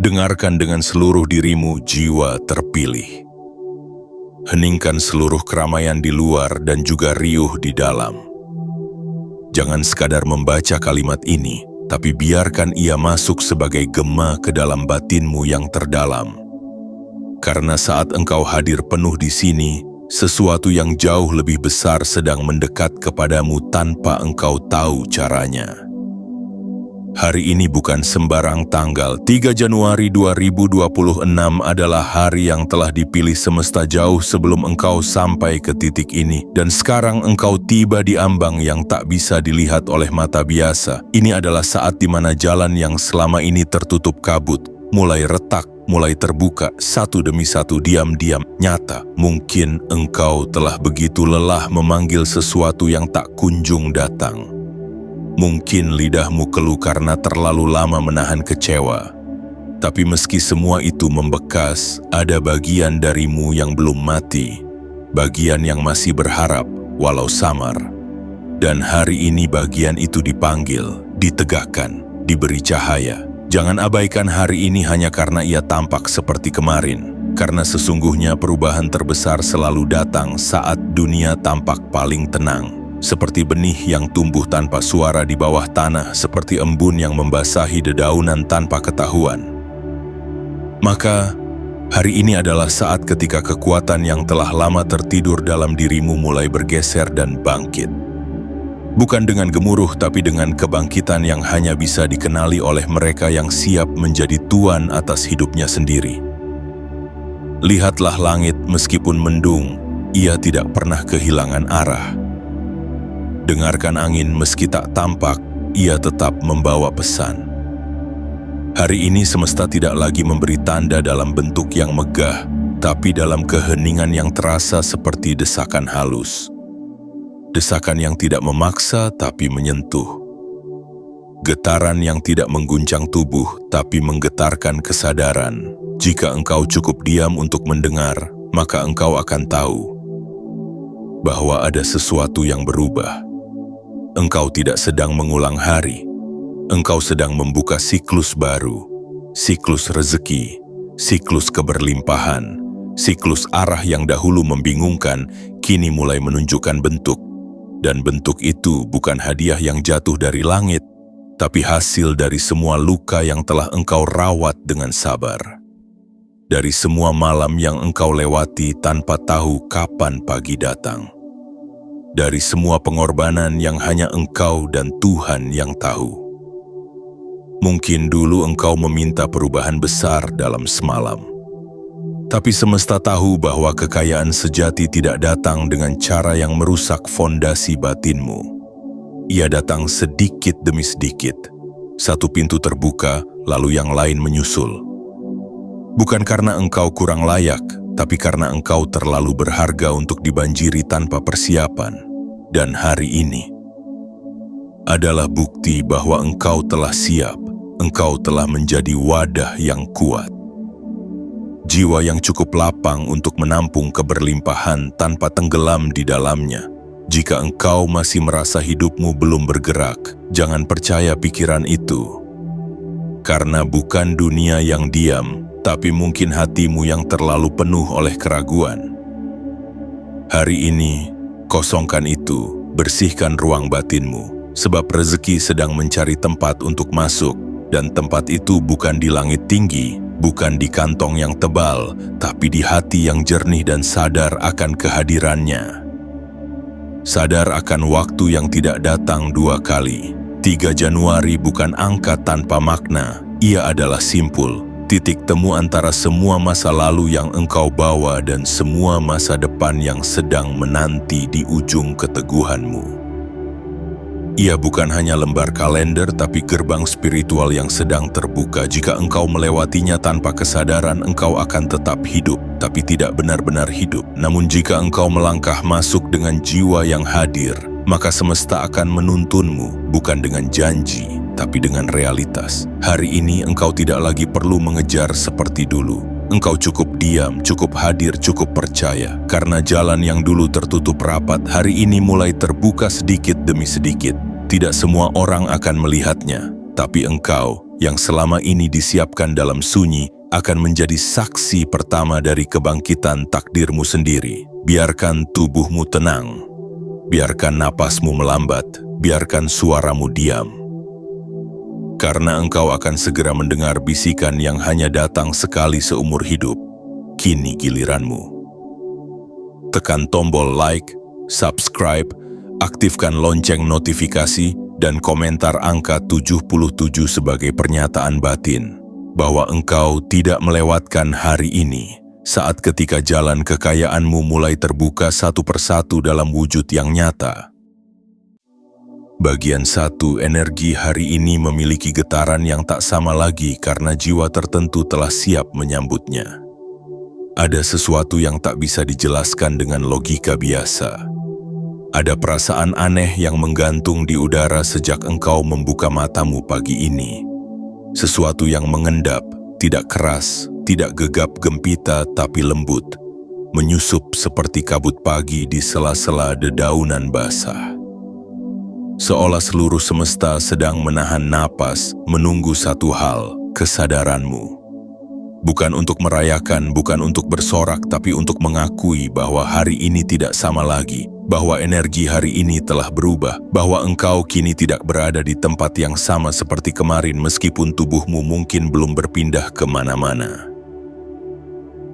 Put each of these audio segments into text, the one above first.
Dengarkan dengan seluruh dirimu jiwa terpilih. Heningkan seluruh keramaian di luar dan juga riuh di dalam. Jangan sekadar membaca kalimat ini, tapi biarkan ia masuk sebagai gema ke dalam batinmu yang terdalam. Karena saat engkau hadir penuh di sini, sesuatu yang jauh lebih besar sedang mendekat kepadamu tanpa engkau tahu caranya. Hari ini bukan sembarang tanggal. 3 Januari 2026 adalah hari yang telah dipilih semesta jauh sebelum engkau sampai ke titik ini. Dan sekarang engkau tiba di ambang yang tak bisa dilihat oleh mata biasa. Ini adalah saat di mana jalan yang selama ini tertutup kabut mulai retak, mulai terbuka satu demi satu, diam-diam nyata. Mungkin engkau telah begitu lelah memanggil sesuatu yang tak kunjung datang. Mungkin lidahmu keluh karena terlalu lama menahan kecewa. Tapi meski semua itu membekas, ada bagian darimu yang belum mati. Bagian yang masih berharap, walau samar. Dan hari ini bagian itu dipanggil, ditegakkan, diberi cahaya. Jangan abaikan hari ini hanya karena ia tampak seperti kemarin. Karena sesungguhnya perubahan terbesar selalu datang saat dunia tampak paling tenang. Seperti benih yang tumbuh tanpa suara di bawah tanah, seperti embun yang membasahi dedaunan tanpa ketahuan. Maka, hari ini adalah saat ketika kekuatan yang telah lama tertidur dalam dirimu mulai bergeser dan bangkit. Bukan dengan gemuruh, tapi dengan kebangkitan yang hanya bisa dikenali oleh mereka yang siap menjadi tuan atas hidupnya sendiri. Lihatlah langit, meskipun mendung, ia tidak pernah kehilangan arah. Dengarkan angin, meski tak tampak, ia tetap membawa pesan. Hari ini semesta tidak lagi memberi tanda dalam bentuk yang megah, tapi dalam keheningan yang terasa seperti desakan halus. Desakan yang tidak memaksa tapi menyentuh. Getaran yang tidak mengguncang tubuh tapi menggetarkan kesadaran. Jika engkau cukup diam untuk mendengar, maka engkau akan tahu bahwa ada sesuatu yang berubah. Engkau tidak sedang mengulang hari. Engkau sedang membuka siklus baru. Siklus rezeki, siklus keberlimpahan, siklus arah yang dahulu membingungkan, kini mulai menunjukkan bentuk. Dan bentuk itu bukan hadiah yang jatuh dari langit, tapi hasil dari semua luka yang telah engkau rawat dengan sabar. Dari semua malam yang engkau lewati tanpa tahu kapan pagi datang. Dari semua pengorbanan yang hanya engkau dan Tuhan yang tahu. Mungkin dulu engkau meminta perubahan besar dalam semalam. Tapi semesta tahu bahwa kekayaan sejati tidak datang dengan cara yang merusak fondasi batinmu. Ia datang sedikit demi sedikit. Satu pintu terbuka, lalu yang lain menyusul. Bukan karena engkau kurang layak, tapi karena engkau terlalu berharga untuk dibanjiri tanpa persiapan. Dan hari ini adalah bukti bahwa engkau telah siap, engkau telah menjadi wadah yang kuat. Jiwa yang cukup lapang untuk menampung keberlimpahan tanpa tenggelam di dalamnya. Jika engkau masih merasa hidupmu belum bergerak, jangan percaya pikiran itu. Karena bukan dunia yang diam, tapi mungkin hatimu yang terlalu penuh oleh keraguan. Hari ini, kosongkan itu, bersihkan ruang batinmu, sebab rezeki sedang mencari tempat untuk masuk, dan tempat itu bukan di langit tinggi, bukan di kantong yang tebal, tapi di hati yang jernih dan sadar akan kehadirannya. Sadar akan waktu yang tidak datang dua kali. 3 Januari bukan angka tanpa makna, ia adalah simpul, titik temu antara semua masa lalu yang engkau bawa dan semua masa depan yang sedang menanti di ujung keteguhanmu. Ia bukan hanya lembar kalender, tapi gerbang spiritual yang sedang terbuka. Jika engkau melewatinya tanpa kesadaran, engkau akan tetap hidup, tapi tidak benar-benar hidup. Namun jika engkau melangkah masuk dengan jiwa yang hadir, maka semesta akan menuntunmu, bukan dengan janji, tapi dengan realitas. Hari ini engkau tidak lagi perlu mengejar seperti dulu. Engkau cukup diam, cukup hadir, cukup percaya. Karena jalan yang dulu tertutup rapat, hari ini mulai terbuka sedikit demi sedikit. Tidak semua orang akan melihatnya, tapi engkau yang selama ini disiapkan dalam sunyi akan menjadi saksi pertama dari kebangkitan takdirmu sendiri. Biarkan tubuhmu tenang, biarkan napasmu melambat, biarkan suaramu diam. Karena engkau akan segera mendengar bisikan yang hanya datang sekali seumur hidup. Kini giliranmu. Tekan tombol like, subscribe, aktifkan lonceng notifikasi, dan komentar angka 77 sebagai pernyataan batin bahwa engkau tidak melewatkan hari ini saat ketika jalan kekayaanmu mulai terbuka satu persatu dalam wujud yang nyata. Bagian 1, energi hari ini memiliki getaran yang tak sama lagi karena jiwa tertentu telah siap menyambutnya. Ada sesuatu yang tak bisa dijelaskan dengan logika biasa. Ada perasaan aneh yang menggantung di udara sejak engkau membuka matamu pagi ini. Sesuatu yang mengendap, tidak keras, tidak gegap gempita tapi lembut, menyusup seperti kabut pagi di sela-sela dedaunan basah. Seolah seluruh semesta sedang menahan napas, menunggu satu hal, kesadaranmu. Bukan untuk merayakan, bukan untuk bersorak, tapi untuk mengakui bahwa hari ini tidak sama lagi, bahwa energi hari ini telah berubah, bahwa engkau kini tidak berada di tempat yang sama seperti kemarin meskipun tubuhmu mungkin belum berpindah kemana-mana.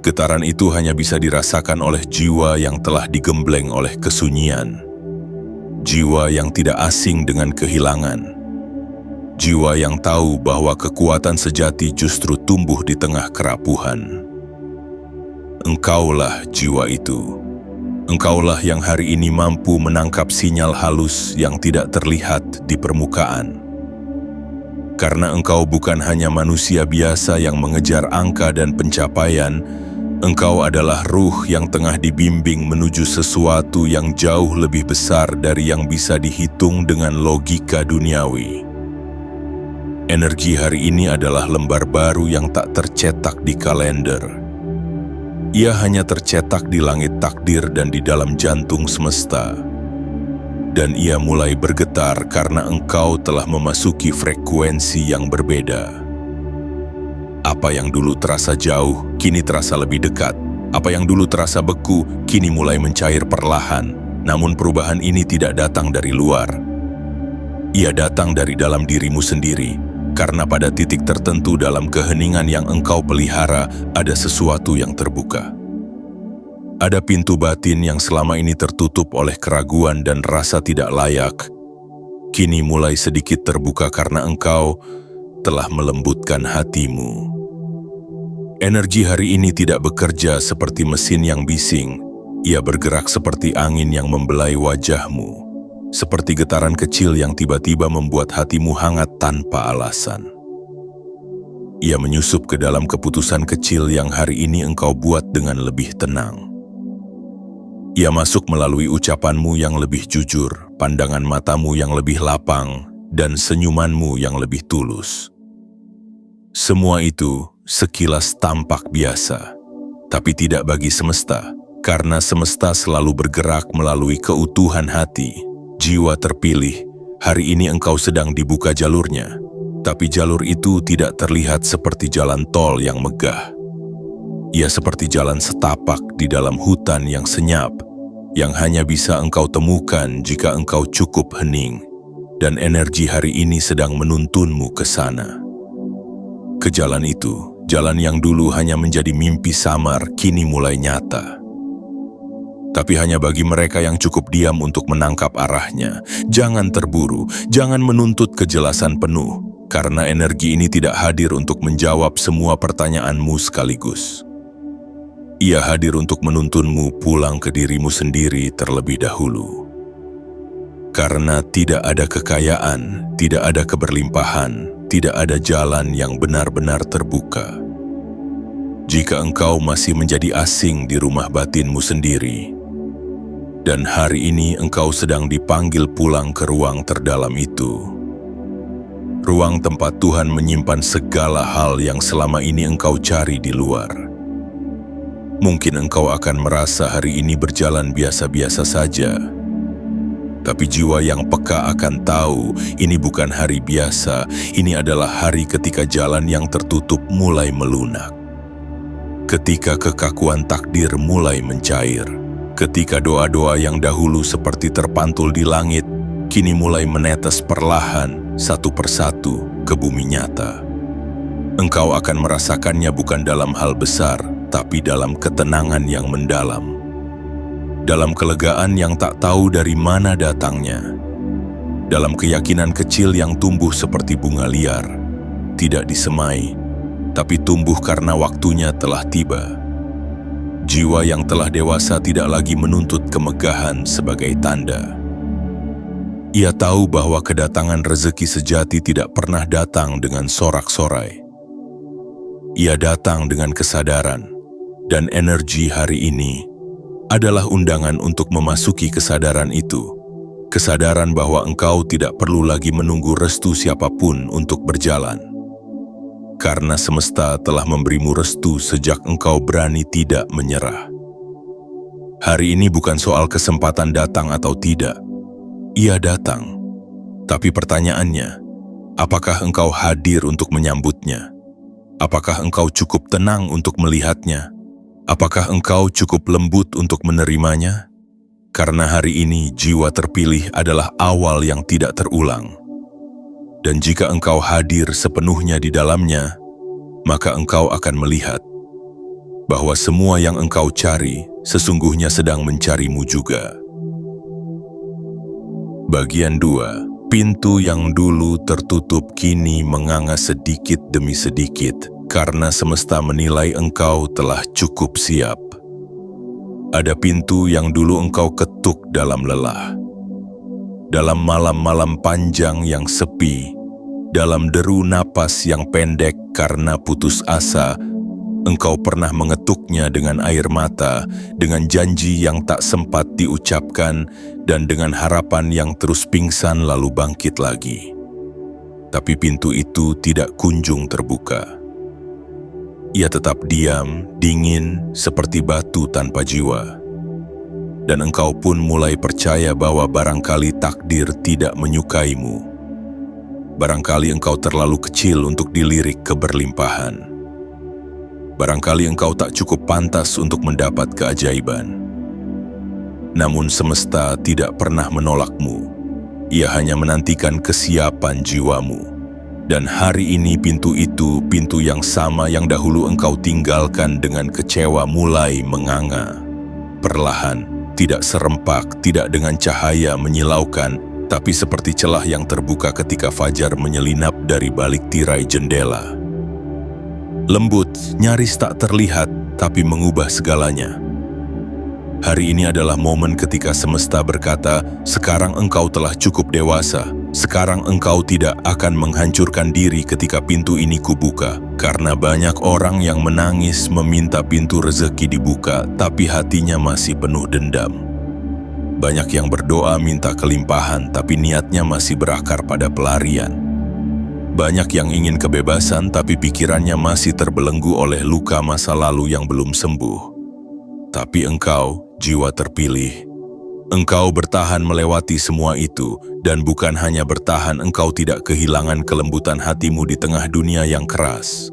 Getaran itu hanya bisa dirasakan oleh jiwa yang telah digembleng oleh kesunyian. Jiwa yang tidak asing dengan kehilangan. Jiwa yang tahu bahwa kekuatan sejati justru tumbuh di tengah kerapuhan. Engkaulah jiwa itu. Engkaulah yang hari ini mampu menangkap sinyal halus yang tidak terlihat di permukaan. Karena engkau bukan hanya manusia biasa yang mengejar angka dan pencapaian, engkau adalah ruh yang tengah dibimbing menuju sesuatu yang jauh lebih besar dari yang bisa dihitung dengan logika duniawi. Energi hari ini adalah lembar baru yang tak tercetak di kalender. Ia hanya tercetak di langit takdir dan di dalam jantung semesta. Dan ia mulai bergetar karena engkau telah memasuki frekuensi yang berbeda. Apa yang dulu terasa jauh, kini terasa lebih dekat. Apa yang dulu terasa beku, kini mulai mencair perlahan. Namun perubahan ini tidak datang dari luar. Ia datang dari dalam dirimu sendiri. Karena pada titik tertentu dalam keheningan yang engkau pelihara, ada sesuatu yang terbuka. Ada pintu batin yang selama ini tertutup oleh keraguan dan rasa tidak layak. Kini mulai sedikit terbuka karena engkau telah melembutkan hatimu. Energi hari ini tidak bekerja seperti mesin yang bising. Ia bergerak seperti angin yang membelai wajahmu. Seperti getaran kecil yang tiba-tiba membuat hatimu hangat tanpa alasan. Ia menyusup ke dalam keputusan kecil yang hari ini engkau buat dengan lebih tenang. Ia masuk melalui ucapanmu yang lebih jujur, pandangan matamu yang lebih lapang, dan senyumanmu yang lebih tulus. Semua itu sekilas tampak biasa, tapi tidak bagi semesta, karena semesta selalu bergerak melalui keutuhan hati. Jiwa terpilih, hari ini engkau sedang dibuka jalurnya, tapi jalur itu tidak terlihat seperti jalan tol yang megah. Ia seperti jalan setapak di dalam hutan yang senyap, yang hanya bisa engkau temukan jika engkau cukup hening, dan energi hari ini sedang menuntunmu ke sana. Ke jalan itu, jalan yang dulu hanya menjadi mimpi samar, kini mulai nyata. Tapi hanya bagi mereka yang cukup diam untuk menangkap arahnya. Jangan terburu, jangan menuntut kejelasan penuh, karena energi ini tidak hadir untuk menjawab semua pertanyaanmu sekaligus. Ia hadir untuk menuntunmu pulang ke dirimu sendiri terlebih dahulu. Karena tidak ada kekayaan, tidak ada keberlimpahan, tidak ada jalan yang benar-benar terbuka. Jika engkau masih menjadi asing di rumah batinmu sendiri, dan hari ini engkau sedang dipanggil pulang ke ruang terdalam itu. Ruang tempat Tuhan menyimpan segala hal yang selama ini engkau cari di luar. Mungkin engkau akan merasa hari ini berjalan biasa-biasa saja. Tapi jiwa yang peka akan tahu ini bukan hari biasa, ini adalah hari ketika jalan yang tertutup mulai melunak. Ketika kekakuan takdir mulai mencair, ketika doa-doa yang dahulu seperti terpantul di langit, kini mulai menetes perlahan, satu persatu ke bumi nyata. Engkau akan merasakannya bukan dalam hal besar, tapi dalam ketenangan yang mendalam. Dalam kelegaan yang tak tahu dari mana datangnya. Dalam keyakinan kecil yang tumbuh seperti bunga liar, tidak disemai, tapi tumbuh karena waktunya telah tiba. Jiwa yang telah dewasa tidak lagi menuntut kemegahan sebagai tanda. Ia tahu bahwa kedatangan rezeki sejati tidak pernah datang dengan sorak-sorai. Ia datang dengan kesadaran, dan energi hari ini adalah undangan untuk memasuki kesadaran itu. Kesadaran bahwa engkau tidak perlu lagi menunggu restu siapapun untuk berjalan. Karena semesta telah memberimu restu sejak engkau berani tidak menyerah. Hari ini bukan soal kesempatan datang atau tidak. Ia datang. Tapi pertanyaannya, apakah engkau hadir untuk menyambutnya? Apakah engkau cukup tenang untuk melihatnya? Apakah engkau cukup lembut untuk menerimanya? Karena hari ini jiwa terpilih adalah awal yang tidak terulang. Dan jika engkau hadir sepenuhnya di dalamnya, maka engkau akan melihat bahwa semua yang engkau cari sesungguhnya sedang mencarimu juga. Bagian 2. Pintu yang dulu tertutup kini menganga sedikit demi sedikit. Karena semesta menilai engkau telah cukup siap. Ada pintu yang dulu engkau ketuk dalam lelah. Dalam malam-malam panjang yang sepi, dalam deru napas yang pendek karena putus asa, engkau pernah mengetuknya dengan air mata, dengan janji yang tak sempat diucapkan, dan dengan harapan yang terus pingsan lalu bangkit lagi. Tapi pintu itu tidak kunjung terbuka. Ia tetap diam, dingin, seperti batu tanpa jiwa. Dan engkau pun mulai percaya bahwa barangkali takdir tidak menyukaimu. Barangkali engkau terlalu kecil untuk dilirik keberlimpahan. Barangkali engkau tak cukup pantas untuk mendapat keajaiban. Namun semesta tidak pernah menolakmu. Ia hanya menantikan kesiapan jiwamu. Dan hari ini pintu itu, pintu yang sama yang dahulu engkau tinggalkan dengan kecewa mulai menganga. Perlahan, tidak serempak, tidak dengan cahaya menyilaukan, tapi seperti celah yang terbuka ketika fajar menyelinap dari balik tirai jendela. Lembut, nyaris tak terlihat, tapi mengubah segalanya. Hari ini adalah momen ketika semesta berkata, sekarang engkau telah cukup dewasa. Sekarang engkau tidak akan menghancurkan diri ketika pintu ini kubuka. Karena banyak orang yang menangis meminta pintu rezeki dibuka, tapi hatinya masih penuh dendam. Banyak yang berdoa minta kelimpahan, tapi niatnya masih berakar pada pelarian. Banyak yang ingin kebebasan, tapi pikirannya masih terbelenggu oleh luka masa lalu yang belum sembuh. Tapi engkau, jiwa terpilih, engkau bertahan melewati semua itu, dan bukan hanya bertahan, engkau tidak kehilangan kelembutan hatimu di tengah dunia yang keras.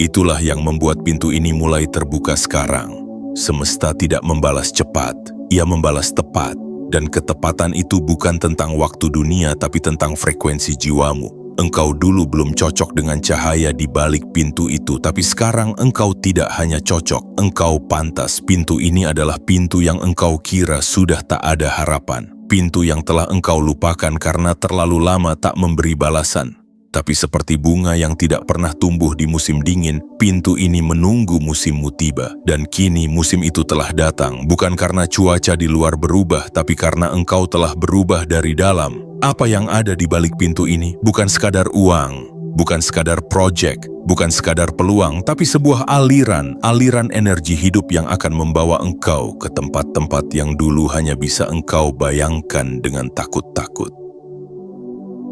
Itulah yang membuat pintu ini mulai terbuka sekarang. Semesta tidak membalas cepat, ia membalas tepat, dan ketepatan itu bukan tentang waktu dunia, tapi tentang frekuensi jiwamu. Engkau dulu belum cocok dengan cahaya di balik pintu itu, tapi sekarang engkau tidak hanya cocok, engkau pantas. Pintu ini adalah pintu yang engkau kira sudah tak ada harapan. Pintu yang telah engkau lupakan karena terlalu lama tak memberi balasan. Tapi seperti bunga yang tidak pernah tumbuh di musim dingin, pintu ini menunggu musimmu tiba. Dan kini musim itu telah datang, bukan karena cuaca di luar berubah, tapi karena engkau telah berubah dari dalam. Apa yang ada di balik pintu ini bukan sekadar uang, bukan sekadar proyek, bukan sekadar peluang, tapi sebuah aliran energi hidup yang akan membawa engkau ke tempat-tempat yang dulu hanya bisa engkau bayangkan dengan takut-takut.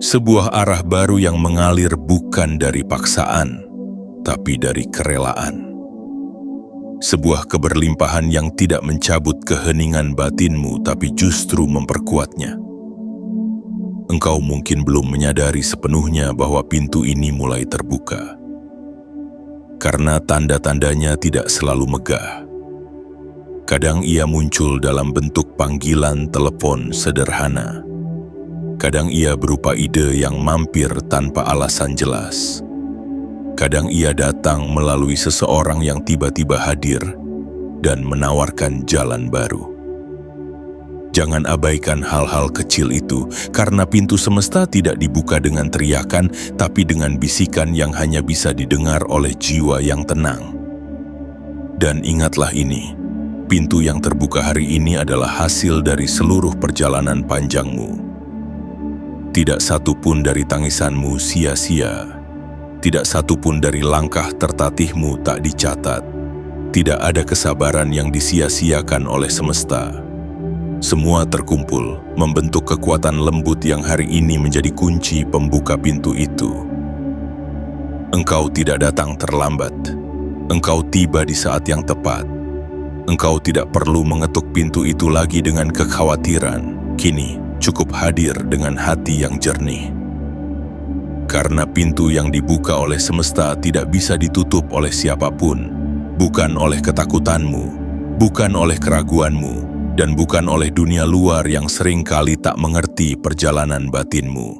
Sebuah arah baru yang mengalir bukan dari paksaan, tapi dari kerelaan. Sebuah keberlimpahan yang tidak mencabut keheningan batinmu tapi justru memperkuatnya. Engkau mungkin belum menyadari sepenuhnya bahwa pintu ini mulai terbuka. Karena tanda-tandanya tidak selalu megah. Kadang ia muncul dalam bentuk panggilan telepon sederhana. Kadang ia berupa ide yang mampir tanpa alasan jelas. Kadang ia datang melalui seseorang yang tiba-tiba hadir dan menawarkan jalan baru. Jangan abaikan hal-hal kecil itu, karena pintu semesta tidak dibuka dengan teriakan, tapi dengan bisikan yang hanya bisa didengar oleh jiwa yang tenang. Dan ingatlah ini, pintu yang terbuka hari ini adalah hasil dari seluruh perjalanan panjangmu. Tidak satu pun dari tangisanmu sia-sia. Tidak satu pun dari langkah tertatihmu tak dicatat. Tidak ada kesabaran yang disia-siakan oleh semesta. Semua terkumpul, membentuk kekuatan lembut yang hari ini menjadi kunci pembuka pintu itu. Engkau tidak datang terlambat. Engkau tiba di saat yang tepat. Engkau tidak perlu mengetuk pintu itu lagi dengan kekhawatiran. Kini, cukup hadir dengan hati yang jernih. Karena pintu yang dibuka oleh semesta tidak bisa ditutup oleh siapapun, bukan oleh ketakutanmu, bukan oleh keraguanmu, dan bukan oleh dunia luar yang seringkali tak mengerti perjalanan batinmu.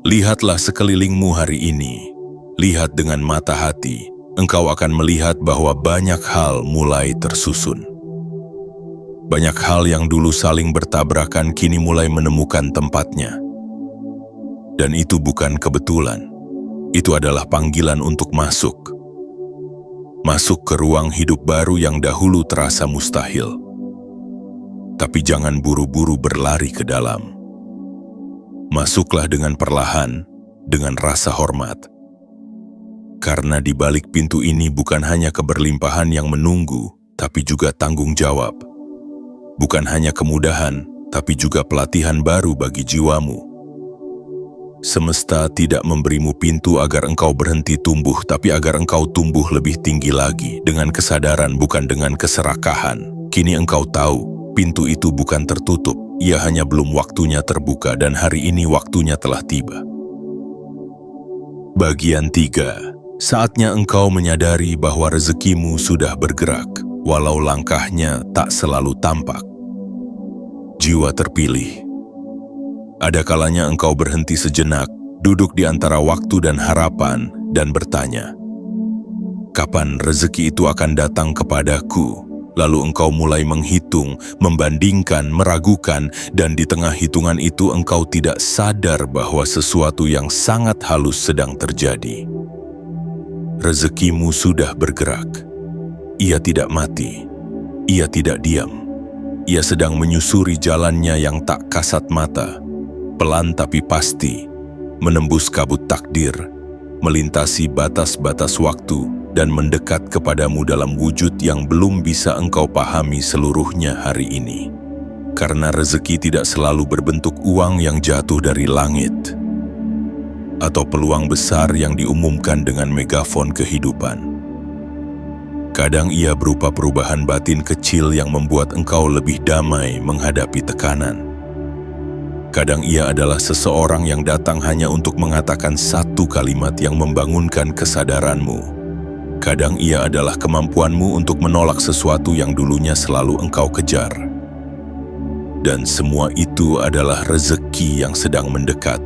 Lihatlah sekelilingmu hari ini, lihat dengan mata hati, engkau akan melihat bahwa banyak hal mulai tersusun. Banyak hal yang dulu saling bertabrakan kini mulai menemukan tempatnya. Dan itu bukan kebetulan, itu adalah panggilan untuk masuk. Masuk ke ruang hidup baru yang dahulu terasa mustahil. Tapi jangan buru-buru berlari ke dalam. Masuklah dengan perlahan, dengan rasa hormat. Karena di balik pintu ini bukan hanya keberlimpahan yang menunggu, tapi juga tanggung jawab. Bukan hanya kemudahan, tapi juga pelatihan baru bagi jiwamu. Semesta tidak memberimu pintu agar engkau berhenti tumbuh, tapi agar engkau tumbuh lebih tinggi lagi, dengan kesadaran bukan dengan keserakahan. Kini engkau tahu, pintu itu bukan tertutup, ia hanya belum waktunya terbuka dan hari ini waktunya telah tiba. Bagian 3. Saatnya engkau menyadari bahwa rezekimu sudah bergerak, walau langkahnya tak selalu tampak. Jiwa terpilih. Ada kalanya engkau berhenti sejenak, duduk di antara waktu dan harapan, dan bertanya, kapan rezeki itu akan datang kepadaku? Lalu engkau mulai menghitung, membandingkan, meragukan, dan di tengah hitungan itu engkau tidak sadar bahwa sesuatu yang sangat halus sedang terjadi. Rezekimu sudah bergerak. Ia tidak mati. Ia tidak diam. Ia sedang menyusuri jalannya yang tak kasat mata. Pelan tapi pasti, menembus kabut takdir, melintasi batas-batas waktu, dan mendekat kepadamu dalam wujud yang belum bisa engkau pahami seluruhnya hari ini. Karena rezeki tidak selalu berbentuk uang yang jatuh dari langit, atau peluang besar yang diumumkan dengan megafon kehidupan. Kadang ia berupa perubahan batin kecil yang membuat engkau lebih damai menghadapi tekanan. Kadang ia adalah seseorang yang datang hanya untuk mengatakan satu kalimat yang membangunkan kesadaranmu. Kadang ia adalah kemampuanmu untuk menolak sesuatu yang dulunya selalu engkau kejar. Dan semua itu adalah rezeki yang sedang mendekat.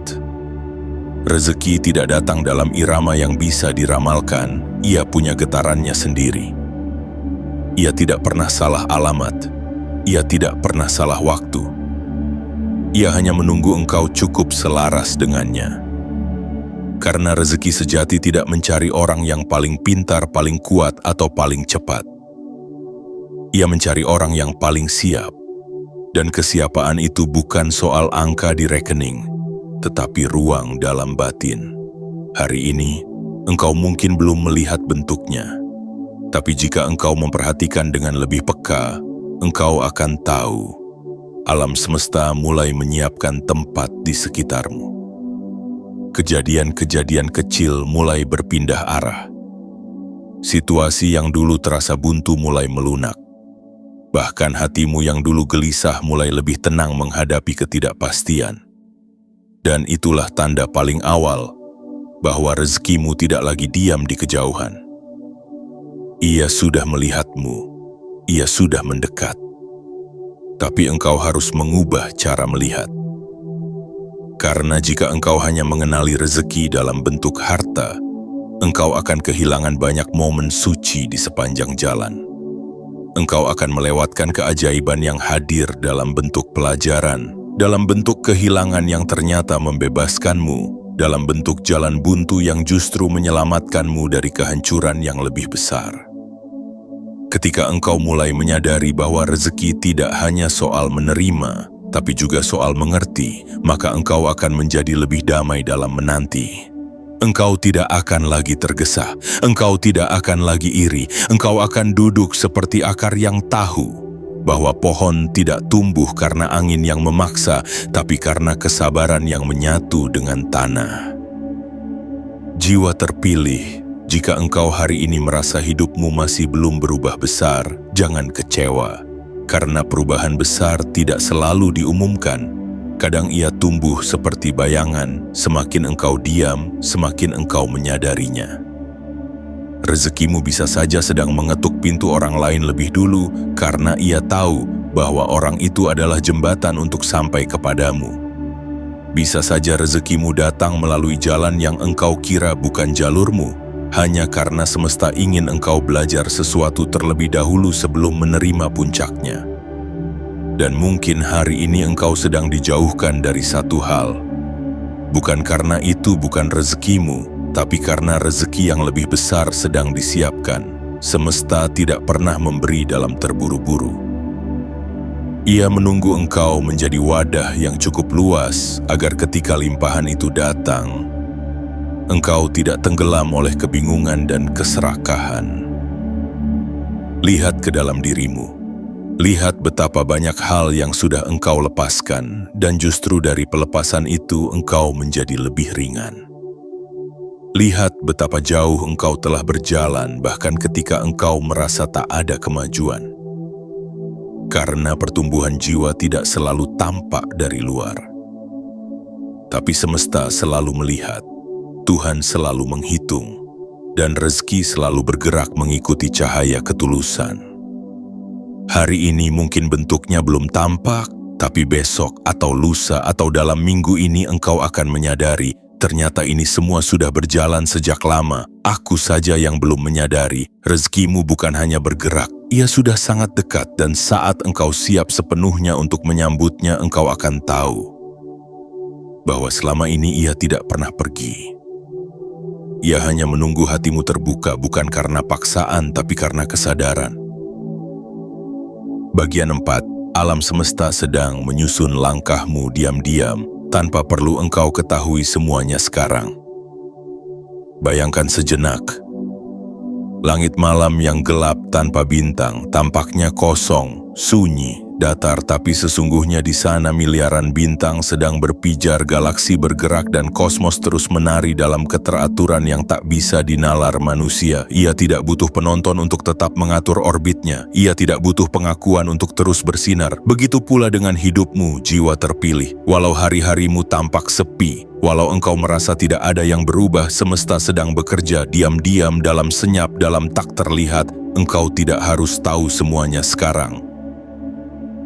Rezeki tidak datang dalam irama yang bisa diramalkan, ia punya getarannya sendiri. Ia tidak pernah salah alamat, ia tidak pernah salah waktu. Ia hanya menunggu engkau cukup selaras dengannya. Karena rezeki sejati tidak mencari orang yang paling pintar, paling kuat, atau paling cepat. Ia mencari orang yang paling siap. Dan kesiapaan itu bukan soal angka di rekening, tetapi ruang dalam batin. Hari ini, engkau mungkin belum melihat bentuknya. Tapi jika engkau memperhatikan dengan lebih peka, engkau akan tahu. Alam semesta mulai menyiapkan tempat di sekitarmu. Kejadian-kejadian kecil mulai berpindah arah. Situasi yang dulu terasa buntu mulai melunak. Bahkan hatimu yang dulu gelisah mulai lebih tenang menghadapi ketidakpastian. Dan itulah tanda paling awal bahwa rezekimu tidak lagi diam di kejauhan. Ia sudah melihatmu, ia sudah mendekat. Tapi engkau harus mengubah cara melihat. Karena jika engkau hanya mengenali rezeki dalam bentuk harta, engkau akan kehilangan banyak momen suci di sepanjang jalan. Engkau akan melewatkan keajaiban yang hadir dalam bentuk pelajaran, dalam bentuk kehilangan yang ternyata membebaskanmu, dalam bentuk jalan buntu yang justru menyelamatkanmu dari kehancuran yang lebih besar. Ketika engkau mulai menyadari bahwa rezeki tidak hanya soal menerima, tapi juga soal mengerti, maka engkau akan menjadi lebih damai dalam menanti. Engkau tidak akan lagi tergesa, engkau tidak akan lagi iri, engkau akan duduk seperti akar yang tahu bahwa pohon tidak tumbuh karena angin yang memaksa, tapi karena kesabaran yang menyatu dengan tanah. Jiwa terpilih, jika engkau hari ini merasa hidupmu masih belum berubah besar, jangan kecewa, karena perubahan besar tidak selalu diumumkan. Kadang ia tumbuh seperti bayangan, semakin engkau diam, semakin engkau menyadarinya. Rezekimu bisa saja sedang mengetuk pintu orang lain lebih dulu karena ia tahu bahwa orang itu adalah jembatan untuk sampai kepadamu. Bisa saja rezekimu datang melalui jalan yang engkau kira bukan jalurmu, hanya karena semesta ingin engkau belajar sesuatu terlebih dahulu sebelum menerima puncaknya. Dan mungkin hari ini engkau sedang dijauhkan dari satu hal. Bukan karena itu bukan rezekimu, tapi karena rezeki yang lebih besar sedang disiapkan. Semesta tidak pernah memberi dalam terburu-buru. Ia menunggu engkau menjadi wadah yang cukup luas agar ketika limpahan itu datang, engkau tidak tenggelam oleh kebingungan dan keserakahan. Lihat ke dalam dirimu. Lihat betapa banyak hal yang sudah engkau lepaskan, dan justru dari pelepasan itu engkau menjadi lebih ringan. Lihat betapa jauh engkau telah berjalan, bahkan ketika engkau merasa tak ada kemajuan. Karena pertumbuhan jiwa tidak selalu tampak dari luar. Tapi semesta selalu melihat, Tuhan selalu menghitung, dan rezeki selalu bergerak mengikuti cahaya ketulusan. Hari ini mungkin bentuknya belum tampak, tapi besok atau lusa atau dalam minggu ini engkau akan menyadari, ternyata ini semua sudah berjalan sejak lama. Aku saja yang belum menyadari, rezekimu bukan hanya bergerak, ia sudah sangat dekat, dan saat engkau siap sepenuhnya untuk menyambutnya, engkau akan tahu bahwa selama ini ia tidak pernah pergi. Ia hanya menunggu hatimu terbuka, bukan karena paksaan, tapi karena kesadaran. Bagian 4, alam semesta sedang menyusun langkahmu diam-diam, tanpa perlu engkau ketahui semuanya sekarang. Bayangkan sejenak, langit malam yang gelap tanpa bintang, tampaknya kosong, sunyi, datar, tapi sesungguhnya di sana miliaran bintang sedang berpijar, galaksi bergerak, dan kosmos terus menari dalam keteraturan yang tak bisa dinalar manusia. Ia tidak butuh penonton untuk tetap mengatur orbitnya. Ia tidak butuh pengakuan untuk terus bersinar. Begitu pula dengan hidupmu, jiwa terpilih. Walau hari-harimu tampak sepi, walau engkau merasa tidak ada yang berubah, semesta sedang bekerja diam-diam dalam senyap, dalam tak terlihat. Engkau tidak harus tahu semuanya sekarang.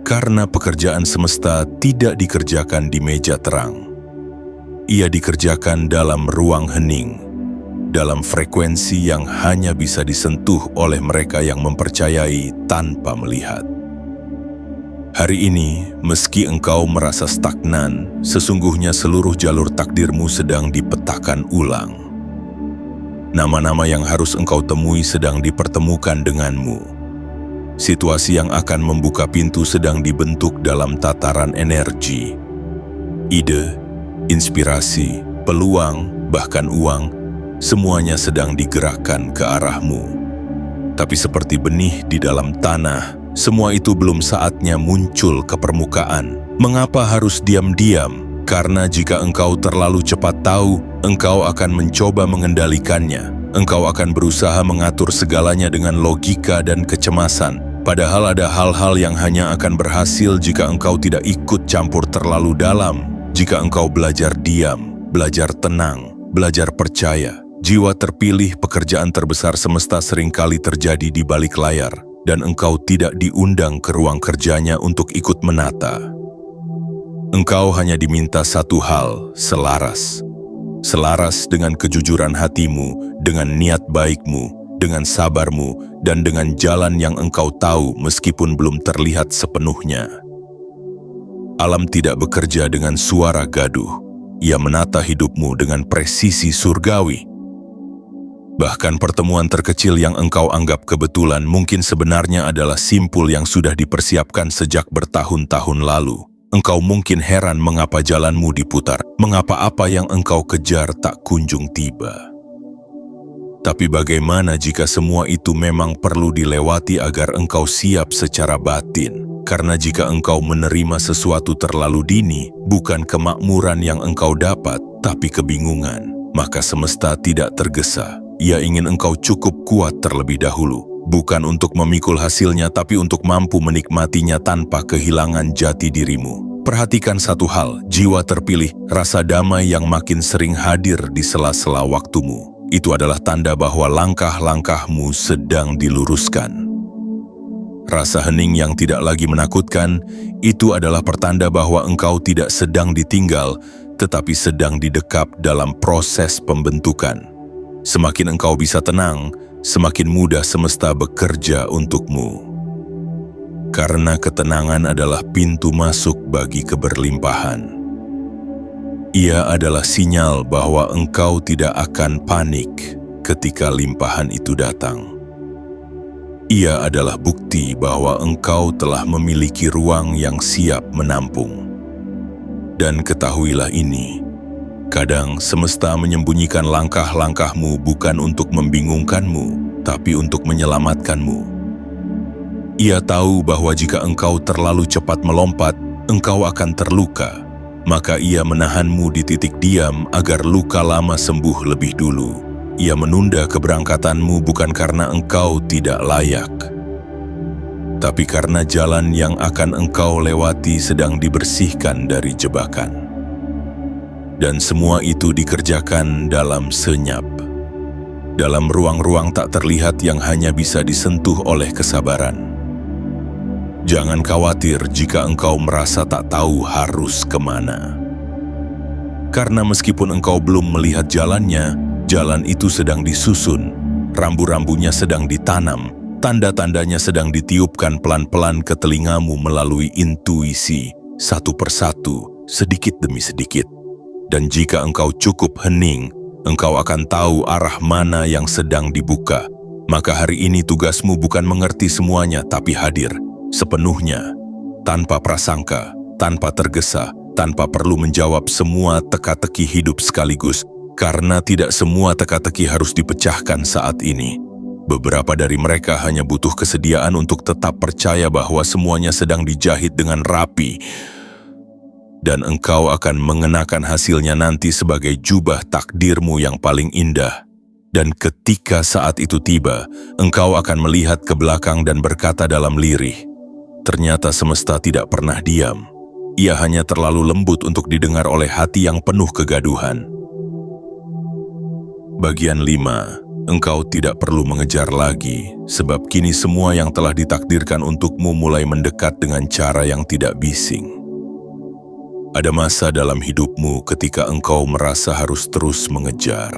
Karena pekerjaan semesta tidak dikerjakan di meja terang. Ia dikerjakan dalam ruang hening, dalam frekuensi yang hanya bisa disentuh oleh mereka yang mempercayai tanpa melihat. Hari ini, meski engkau merasa stagnan, sesungguhnya seluruh jalur takdirmu sedang dipetakan ulang. Nama-nama yang harus engkau temui sedang dipertemukan denganmu. Situasi yang akan membuka pintu sedang dibentuk dalam tataran energi. Ide, inspirasi, peluang, bahkan uang, semuanya sedang digerakkan ke arahmu. Tapi seperti benih di dalam tanah, semua itu belum saatnya muncul ke permukaan. Mengapa harus diam-diam? Karena jika engkau terlalu cepat tahu, engkau akan mencoba mengendalikannya. Engkau akan berusaha mengatur segalanya dengan logika dan kecemasan, padahal ada hal-hal yang hanya akan berhasil jika engkau tidak ikut campur terlalu dalam. Jika engkau belajar diam, belajar tenang, belajar percaya. Jiwa terpilih, pekerjaan terbesar semesta seringkali terjadi di balik layar, dan engkau tidak diundang ke ruang kerjanya untuk ikut menata. Engkau hanya diminta satu hal, selaras. Selaras dengan kejujuran hatimu, dengan niat baikmu, dengan sabarmu, dan dengan jalan yang engkau tahu meskipun belum terlihat sepenuhnya. Alam tidak bekerja dengan suara gaduh. Ia menata hidupmu dengan presisi surgawi. Bahkan pertemuan terkecil yang engkau anggap kebetulan mungkin sebenarnya adalah simpul yang sudah dipersiapkan sejak bertahun-tahun lalu. Engkau mungkin heran mengapa jalanmu diputar, mengapa apa yang engkau kejar tak kunjung tiba. Tapi bagaimana jika semua itu memang perlu dilewati agar engkau siap secara batin? Karena jika engkau menerima sesuatu terlalu dini, bukan kemakmuran yang engkau dapat, tapi kebingungan, maka semesta tidak tergesa. Ia ingin engkau cukup kuat terlebih dahulu, bukan untuk memikul hasilnya tapi untuk mampu menikmatinya tanpa kehilangan jati dirimu. Perhatikan satu hal, jiwa terpilih, rasa damai yang makin sering hadir di sela-sela waktumu. Itu adalah tanda bahwa langkah-langkahmu sedang diluruskan. Rasa hening yang tidak lagi menakutkan, itu adalah pertanda bahwa engkau tidak sedang ditinggal, tetapi sedang didekap dalam proses pembentukan. Semakin engkau bisa tenang, semakin mudah semesta bekerja untukmu. Karena ketenangan adalah pintu masuk bagi keberlimpahan. Ia adalah sinyal bahwa engkau tidak akan panik ketika limpahan itu datang. Ia adalah bukti bahwa engkau telah memiliki ruang yang siap menampung. Dan ketahuilah ini, kadang semesta menyembunyikan langkah-langkahmu bukan untuk membingungkanmu, tapi untuk menyelamatkanmu. Ia tahu bahwa jika engkau terlalu cepat melompat, engkau akan terluka. Maka ia menahanmu di titik diam agar luka lama sembuh lebih dulu. Ia menunda keberangkatanmu bukan karena engkau tidak layak, tapi karena jalan yang akan engkau lewati sedang dibersihkan dari jebakan. Dan semua itu dikerjakan dalam senyap, dalam ruang-ruang tak terlihat yang hanya bisa disentuh oleh kesabaran. Jangan khawatir jika engkau merasa tak tahu harus kemana. Karena meskipun engkau belum melihat jalannya, jalan itu sedang disusun, rambu-rambunya sedang ditanam, tanda-tandanya sedang ditiupkan pelan-pelan ke telingamu melalui intuisi, satu persatu, sedikit demi sedikit. Dan jika engkau cukup hening, engkau akan tahu arah mana yang sedang dibuka. Maka hari ini tugasmu bukan mengerti semuanya, tapi hadir sepenuhnya, tanpa prasangka, tanpa tergesa, tanpa perlu menjawab semua teka-teki hidup sekaligus, karena tidak semua teka-teki harus dipecahkan saat ini. Beberapa dari mereka hanya butuh kesediaan untuk tetap percaya bahwa semuanya sedang dijahit dengan rapi, dan engkau akan mengenakan hasilnya nanti sebagai jubah takdirmu yang paling indah. Dan ketika saat itu tiba, engkau akan melihat ke belakang dan berkata dalam lirih, ternyata semesta tidak pernah diam. Ia hanya terlalu lembut untuk didengar oleh hati yang penuh kegaduhan. Bagian 5. Engkau tidak perlu mengejar lagi, sebab kini semua yang telah ditakdirkan untukmu mulai mendekat dengan cara yang tidak bising. Ada masa dalam hidupmu ketika engkau merasa harus terus mengejar.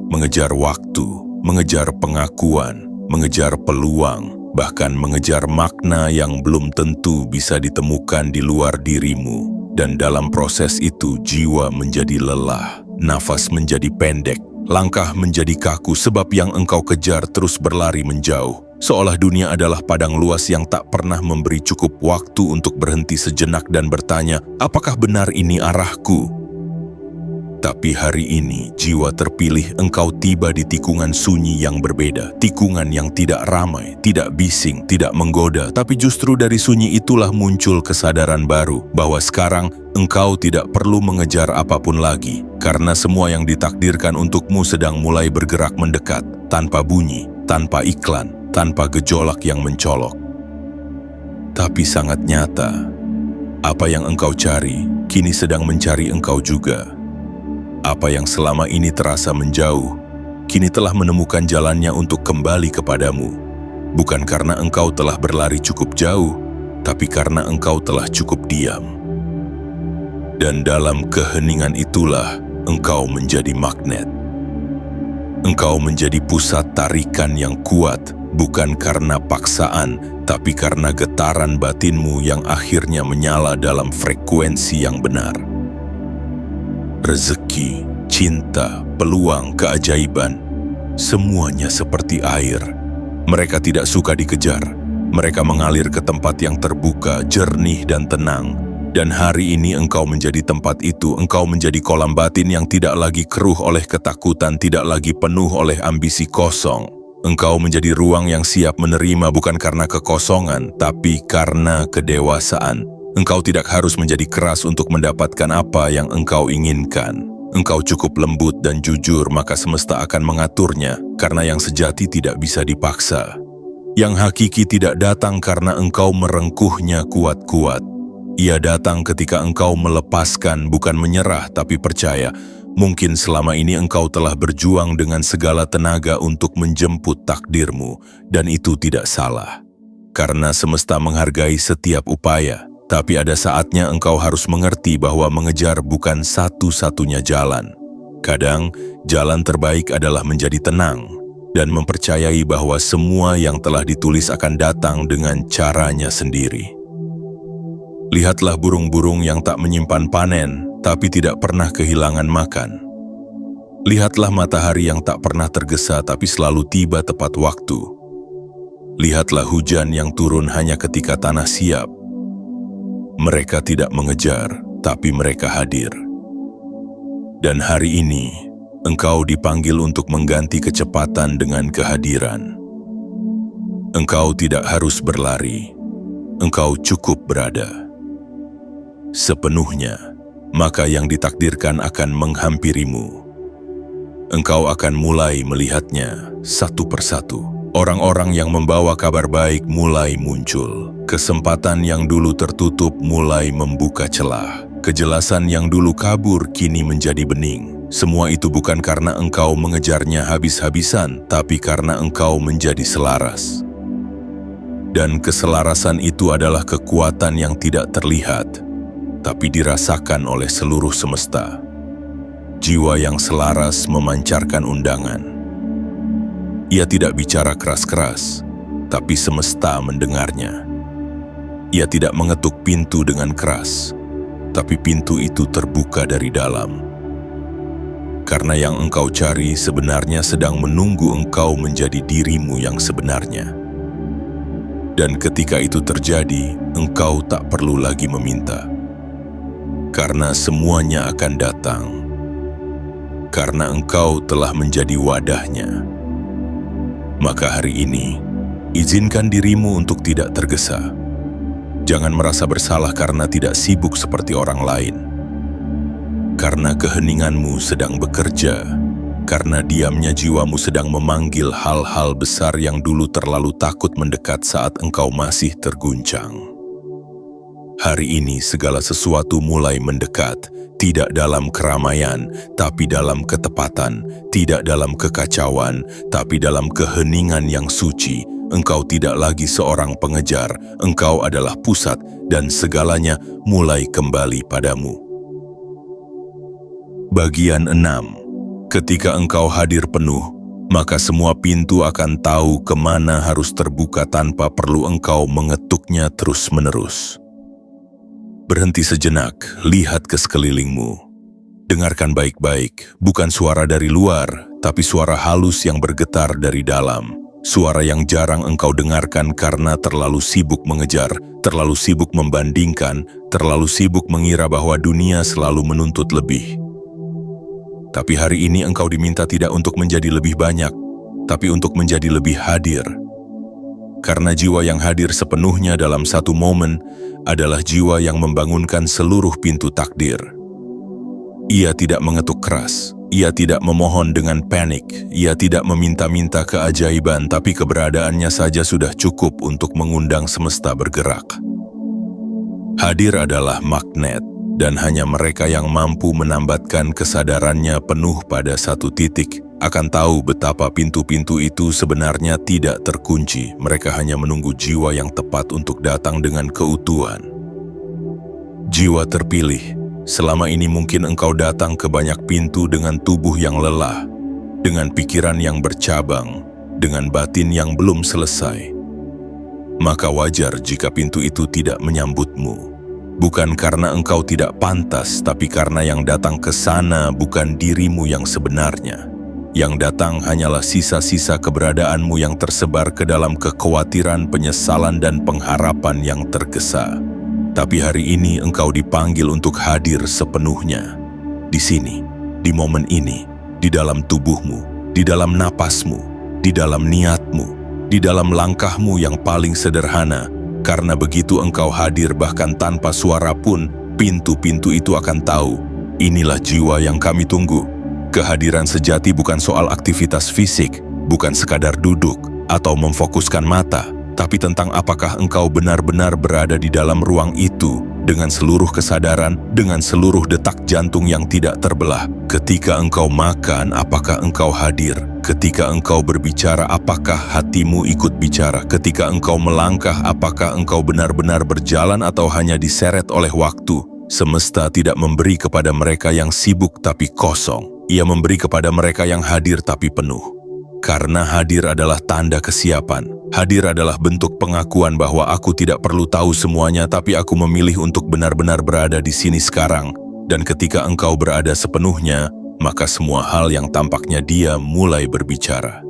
Mengejar waktu, mengejar pengakuan, mengejar peluang, bahkan mengejar makna yang belum tentu bisa ditemukan di luar dirimu. Dan dalam proses itu jiwa menjadi lelah, nafas menjadi pendek, langkah menjadi kaku sebab yang engkau kejar terus berlari menjauh. Seolah dunia adalah padang luas yang tak pernah memberi cukup waktu untuk berhenti sejenak dan bertanya, apakah benar ini arahku? Tapi hari ini, jiwa terpilih, engkau tiba di tikungan sunyi yang berbeda. Tikungan yang tidak ramai, tidak bising, tidak menggoda. Tapi justru dari sunyi itulah muncul kesadaran baru bahwa sekarang engkau tidak perlu mengejar apapun lagi. Karena semua yang ditakdirkan untukmu sedang mulai bergerak mendekat. Tanpa bunyi, tanpa iklan, tanpa gejolak yang mencolok. Tapi sangat nyata, apa yang engkau cari, kini sedang mencari engkau juga. Apa yang selama ini terasa menjauh, kini telah menemukan jalannya untuk kembali kepadamu. Bukan karena engkau telah berlari cukup jauh, tapi karena engkau telah cukup diam. Dan dalam keheningan itulah engkau menjadi magnet. Engkau menjadi pusat tarikan yang kuat, bukan karena paksaan, tapi karena getaran batinmu yang akhirnya menyala dalam frekuensi yang benar. Rezeki, cinta, peluang, keajaiban, semuanya seperti air. Mereka tidak suka dikejar. Mereka mengalir ke tempat yang terbuka, jernih, dan tenang. Dan hari ini engkau menjadi tempat itu. Engkau menjadi kolam batin yang tidak lagi keruh oleh ketakutan, tidak lagi penuh oleh ambisi kosong. Engkau menjadi ruang yang siap menerima bukan karena kekosongan, tapi karena kedewasaan. Engkau tidak harus menjadi keras untuk mendapatkan apa yang engkau inginkan. Engkau cukup lembut dan jujur, maka semesta akan mengaturnya, karena yang sejati tidak bisa dipaksa. Yang hakiki tidak datang karena engkau merengkuhnya kuat-kuat. Ia datang ketika engkau melepaskan, bukan menyerah, tapi percaya. Mungkin selama ini engkau telah berjuang dengan segala tenaga untuk menjemput takdirmu, dan itu tidak salah. Karena semesta menghargai setiap upaya. Tapi ada saatnya engkau harus mengerti bahwa mengejar bukan satu-satunya jalan. Kadang, jalan terbaik adalah menjadi tenang dan mempercayai bahwa semua yang telah ditulis akan datang dengan caranya sendiri. Lihatlah burung-burung yang tak menyimpan panen, tapi tidak pernah kehilangan makan. Lihatlah matahari yang tak pernah tergesa, tapi selalu tiba tepat waktu. Lihatlah hujan yang turun hanya ketika tanah siap. Mereka tidak mengejar, tapi mereka hadir. Dan hari ini, engkau dipanggil untuk mengganti kecepatan dengan kehadiran. Engkau tidak harus berlari, engkau cukup berada. Sepenuhnya, maka yang ditakdirkan akan menghampirimu. Engkau akan mulai melihatnya satu persatu. Orang-orang yang membawa kabar baik mulai muncul. Kesempatan yang dulu tertutup mulai membuka celah. Kejelasan yang dulu kabur kini menjadi bening. Semua itu bukan karena engkau mengejarnya habis-habisan, tapi karena engkau menjadi selaras. Dan keselarasan itu adalah kekuatan yang tidak terlihat, tapi dirasakan oleh seluruh semesta. Jiwa yang selaras memancarkan undangan. Ia tidak bicara keras-keras, tapi semesta mendengarnya. Ia tidak mengetuk pintu dengan keras, tapi pintu itu terbuka dari dalam. Karena yang engkau cari sebenarnya sedang menunggu engkau menjadi dirimu yang sebenarnya. Dan ketika itu terjadi, engkau tak perlu lagi meminta. Karena semuanya akan datang. Karena engkau telah menjadi wadahnya. Maka hari ini, izinkan dirimu untuk tidak tergesa. Jangan merasa bersalah karena tidak sibuk seperti orang lain. Karena keheninganmu sedang bekerja. Karena diamnya jiwamu sedang memanggil hal-hal besar yang dulu terlalu takut mendekat saat engkau masih terguncang. Hari ini segala sesuatu mulai mendekat. Tidak dalam keramaian, tapi dalam ketepatan. Tidak dalam kekacauan, tapi dalam keheningan yang suci. Engkau tidak lagi seorang pengejar. Engkau adalah pusat, dan segalanya mulai kembali padamu. Bagian 6. Ketika engkau hadir penuh, maka semua pintu akan tahu kemana harus terbuka tanpa perlu engkau mengetuknya terus-menerus. Berhenti sejenak, lihat ke sekelilingmu. Dengarkan baik-baik, bukan suara dari luar, tapi suara halus yang bergetar dari dalam. Suara yang jarang engkau dengarkan karena terlalu sibuk mengejar, terlalu sibuk membandingkan, terlalu sibuk mengira bahwa dunia selalu menuntut lebih. Tapi hari ini engkau diminta tidak untuk menjadi lebih banyak, tapi untuk menjadi lebih hadir. Karena jiwa yang hadir sepenuhnya dalam satu momen adalah jiwa yang membangunkan seluruh pintu takdir. Ia tidak mengetuk keras, ia tidak memohon dengan panik, ia tidak meminta-minta keajaiban, tapi keberadaannya saja sudah cukup untuk mengundang semesta bergerak. Hadir adalah magnet, dan hanya mereka yang mampu menambatkan kesadarannya penuh pada satu titik akan tahu betapa pintu-pintu itu sebenarnya tidak terkunci. Mereka hanya menunggu jiwa yang tepat untuk datang dengan keutuhan. Jiwa terpilih, selama ini mungkin engkau datang ke banyak pintu dengan tubuh yang lelah, dengan pikiran yang bercabang, dengan batin yang belum selesai. Maka wajar jika pintu itu tidak menyambutmu. Bukan karena engkau tidak pantas, tapi karena yang datang ke sana bukan dirimu yang sebenarnya. Yang datang hanyalah sisa-sisa keberadaanmu yang tersebar ke dalam kekhawatiran, penyesalan, dan pengharapan yang tergesa. Tapi hari ini engkau dipanggil untuk hadir sepenuhnya. Di sini, di momen ini, di dalam tubuhmu, di dalam napasmu, di dalam niatmu, di dalam langkahmu yang paling sederhana. Karena begitu engkau hadir bahkan tanpa suara pun, pintu-pintu itu akan tahu, inilah jiwa yang kami tunggu. Kehadiran sejati bukan soal aktivitas fisik, bukan sekadar duduk atau memfokuskan mata, tapi tentang apakah engkau benar-benar berada di dalam ruang itu dengan seluruh kesadaran, dengan seluruh detak jantung yang tidak terbelah. Ketika engkau makan, apakah engkau hadir? Ketika engkau berbicara, apakah hatimu ikut bicara? Ketika engkau melangkah, apakah engkau benar-benar berjalan atau hanya diseret oleh waktu? Semesta tidak memberi kepada mereka yang sibuk tapi kosong. Ia memberi kepada mereka yang hadir tapi penuh. Karena hadir adalah tanda kesiapan. Hadir adalah bentuk pengakuan bahwa aku tidak perlu tahu semuanya, tapi aku memilih untuk benar-benar berada di sini sekarang. Dan ketika engkau berada sepenuhnya, maka semua hal yang tampaknya dia mulai berbicara.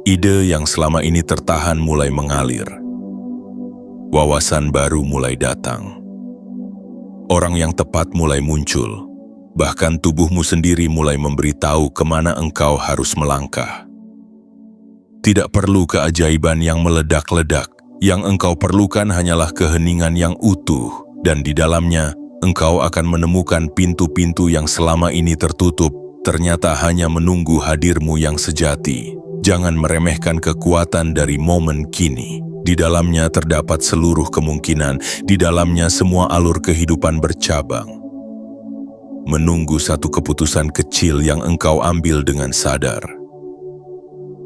Ide yang selama ini tertahan mulai mengalir. Wawasan baru mulai datang. Orang yang tepat mulai muncul. Bahkan tubuhmu sendiri mulai memberitahu kemana engkau harus melangkah. Tidak perlu keajaiban yang meledak-ledak. Yang engkau perlukan hanyalah keheningan yang utuh. Dan di dalamnya, engkau akan menemukan pintu-pintu yang selama ini tertutup, ternyata hanya menunggu hadirmu yang sejati. Jangan meremehkan kekuatan dari momen kini. Di dalamnya terdapat seluruh kemungkinan. Di dalamnya semua alur kehidupan bercabang. Menunggu satu keputusan kecil yang engkau ambil dengan sadar.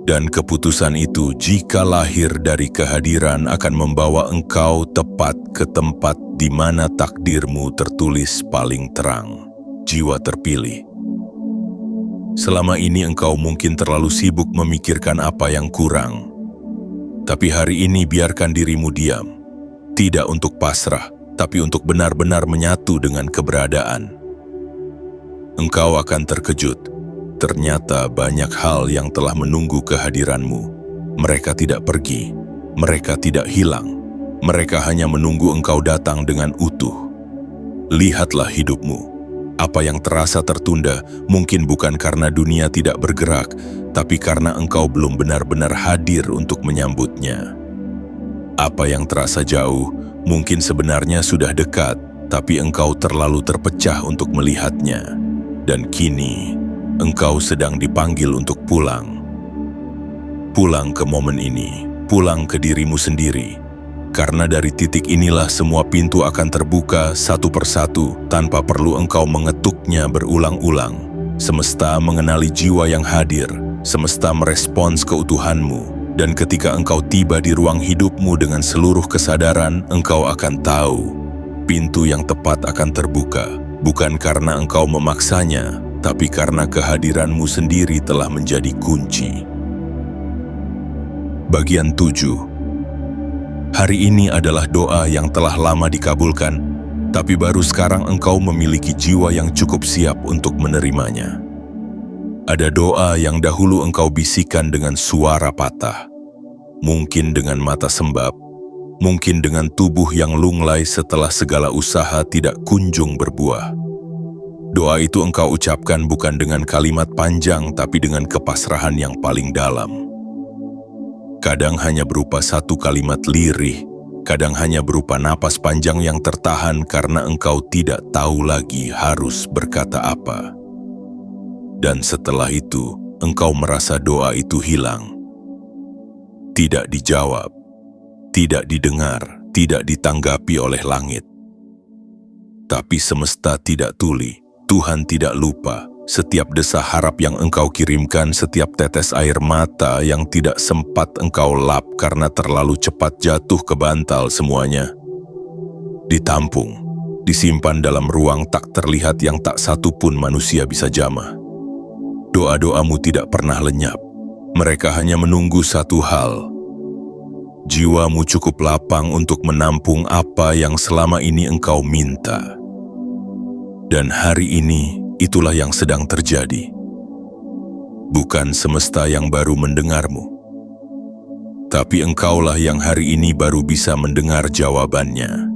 Dan keputusan itu jika lahir dari kehadiran akan membawa engkau tepat ke tempat di mana takdirmu tertulis paling terang. Jiwa terpilih. Selama ini engkau mungkin terlalu sibuk memikirkan apa yang kurang. Tapi hari ini biarkan dirimu diam. Tidak untuk pasrah, tapi untuk benar-benar menyatu dengan keberadaan. Engkau akan terkejut. Ternyata banyak hal yang telah menunggu kehadiranmu. Mereka tidak pergi, mereka tidak hilang. Mereka hanya menunggu engkau datang dengan utuh. Lihatlah hidupmu. Apa yang terasa tertunda mungkin bukan karena dunia tidak bergerak, tapi karena engkau belum benar-benar hadir untuk menyambutnya. Apa yang terasa jauh mungkin sebenarnya sudah dekat, tapi engkau terlalu terpecah untuk melihatnya. Dan kini, engkau sedang dipanggil untuk pulang. Pulang ke momen ini, pulang ke dirimu sendiri. Karena dari titik inilah semua pintu akan terbuka satu persatu tanpa perlu engkau mengetuknya berulang-ulang. Semesta mengenali jiwa yang hadir, semesta merespons keutuhanmu. Dan ketika engkau tiba di ruang hidupmu dengan seluruh kesadaran, engkau akan tahu pintu yang tepat akan terbuka. Bukan karena engkau memaksanya, tapi karena kehadiranmu sendiri telah menjadi kunci. Bagian 7. Hari ini adalah doa yang telah lama dikabulkan, tapi baru sekarang engkau memiliki jiwa yang cukup siap untuk menerimanya. Ada doa yang dahulu engkau bisikan dengan suara patah, mungkin dengan mata sembab, mungkin dengan tubuh yang lunglai setelah segala usaha tidak kunjung berbuah. Doa itu engkau ucapkan bukan dengan kalimat panjang, tapi dengan kepasrahan yang paling dalam. Kadang hanya berupa satu kalimat lirih, kadang hanya berupa napas panjang yang tertahan karena engkau tidak tahu lagi harus berkata apa. Dan setelah itu, engkau merasa doa itu hilang. Tidak dijawab, tidak didengar, tidak ditanggapi oleh langit. Tapi semesta tidak tuli, Tuhan tidak lupa. Setiap desa harap yang engkau kirimkan, setiap tetes air mata yang tidak sempat engkau lap karena terlalu cepat jatuh ke bantal, semuanya ditampung, disimpan dalam ruang tak terlihat yang tak satu pun manusia bisa jamah. Doa-doamu tidak pernah lenyap. Mereka hanya menunggu satu hal. Jiwamu cukup lapang untuk menampung apa yang selama ini engkau minta. Dan hari ini, itulah yang sedang terjadi. Bukan semesta yang baru mendengarmu, tapi engkaulah yang hari ini baru bisa mendengar jawabannya.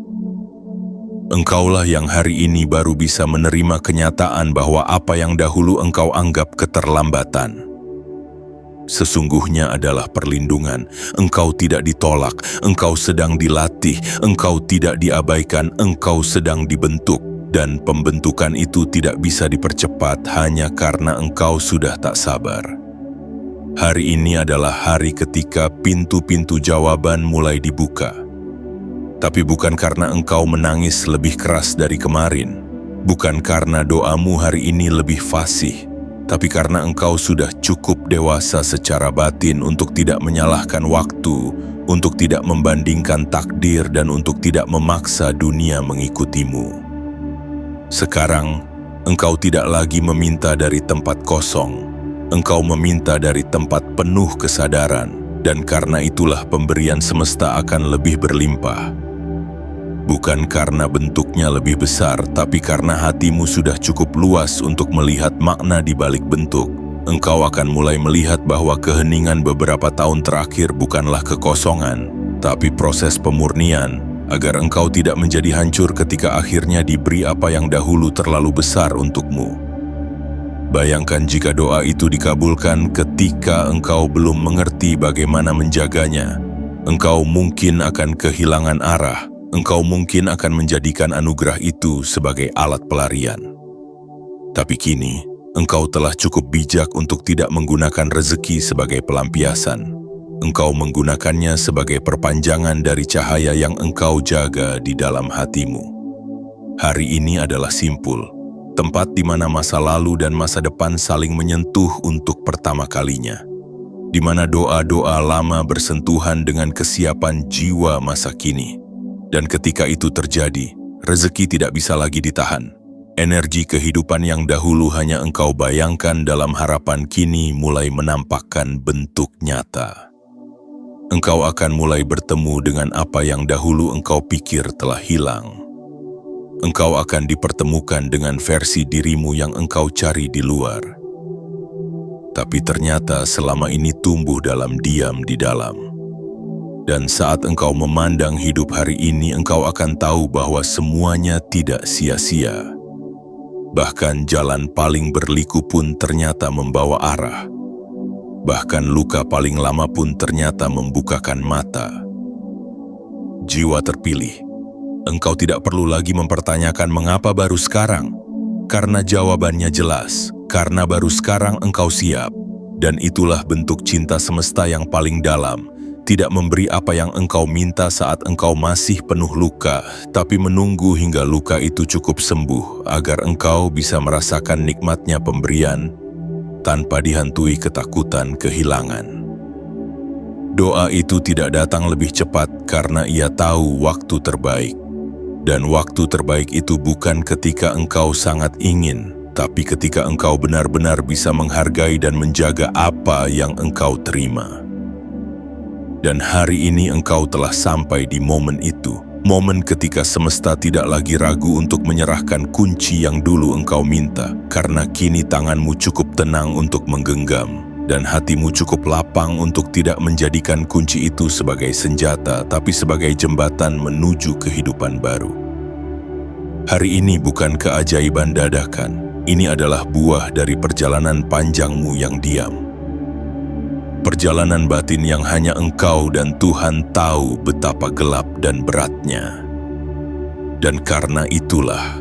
Engkaulah yang hari ini baru bisa menerima kenyataan bahwa apa yang dahulu engkau anggap keterlambatan, sesungguhnya adalah perlindungan. Engkau tidak ditolak, engkau sedang dilatih, engkau tidak diabaikan, engkau sedang dibentuk. Dan pembentukan itu tidak bisa dipercepat hanya karena engkau sudah tak sabar. Hari ini adalah hari ketika pintu-pintu jawaban mulai dibuka. Tapi bukan karena engkau menangis lebih keras dari kemarin, bukan karena doamu hari ini lebih fasih, tapi karena engkau sudah cukup dewasa secara batin untuk tidak menyalahkan waktu, untuk tidak membandingkan takdir, dan untuk tidak memaksa dunia mengikutimu. Sekarang, engkau tidak lagi meminta dari tempat kosong, engkau meminta dari tempat penuh kesadaran, dan karena itulah pemberian semesta akan lebih berlimpah. Bukan karena bentuknya lebih besar, tapi karena hatimu sudah cukup luas untuk melihat makna di balik bentuk. Engkau akan mulai melihat bahwa keheningan beberapa tahun terakhir bukanlah kekosongan, tapi proses pemurnian, agar engkau tidak menjadi hancur ketika akhirnya diberi apa yang dahulu terlalu besar untukmu. Bayangkan jika doa itu dikabulkan ketika engkau belum mengerti bagaimana menjaganya. Engkau mungkin akan kehilangan arah, engkau mungkin akan menjadikan anugerah itu sebagai alat pelarian. Tapi kini, engkau telah cukup bijak untuk tidak menggunakan rezeki sebagai pelampiasan. Engkau menggunakannya sebagai perpanjangan dari cahaya yang engkau jaga di dalam hatimu. Hari ini adalah simpul, tempat di mana masa lalu dan masa depan saling menyentuh untuk pertama kalinya, di mana doa-doa lama bersentuhan dengan kesiapan jiwa masa kini. Dan ketika itu terjadi, rezeki tidak bisa lagi ditahan. Energi kehidupan yang dahulu hanya engkau bayangkan dalam harapan kini mulai menampakkan bentuk nyata. Engkau akan mulai bertemu dengan apa yang dahulu engkau pikir telah hilang. Engkau akan dipertemukan dengan versi dirimu yang engkau cari di luar. Tapi ternyata selama ini tumbuh dalam diam di dalam. Dan saat engkau memandang hidup hari ini, engkau akan tahu bahwa semuanya tidak sia-sia. Bahkan jalan paling berliku pun ternyata membawa arah. Bahkan luka paling lama pun ternyata membukakan mata. Jiwa terpilih, engkau tidak perlu lagi mempertanyakan mengapa baru sekarang. Karena jawabannya jelas, karena baru sekarang engkau siap. Dan itulah bentuk cinta semesta yang paling dalam. Tidak memberi apa yang engkau minta saat engkau masih penuh luka, tapi menunggu hingga luka itu cukup sembuh agar engkau bisa merasakan nikmatnya pemberian tanpa dihantui ketakutan kehilangan. Doa itu tidak datang lebih cepat karena ia tahu waktu terbaik. Dan waktu terbaik itu bukan ketika engkau sangat ingin, tapi ketika engkau benar-benar bisa menghargai dan menjaga apa yang engkau terima. Dan hari ini engkau telah sampai di momen itu. Momen ketika semesta tidak lagi ragu untuk menyerahkan kunci yang dulu engkau minta, karena kini tanganmu cukup tenang untuk menggenggam, dan hatimu cukup lapang untuk tidak menjadikan kunci itu sebagai senjata, tapi sebagai jembatan menuju kehidupan baru. Hari ini bukan keajaiban dadakan, Ini adalah buah dari perjalanan panjangmu yang diam. Perjalanan batin yang hanya engkau dan Tuhan tahu betapa gelap dan beratnya. Dan karena itulah,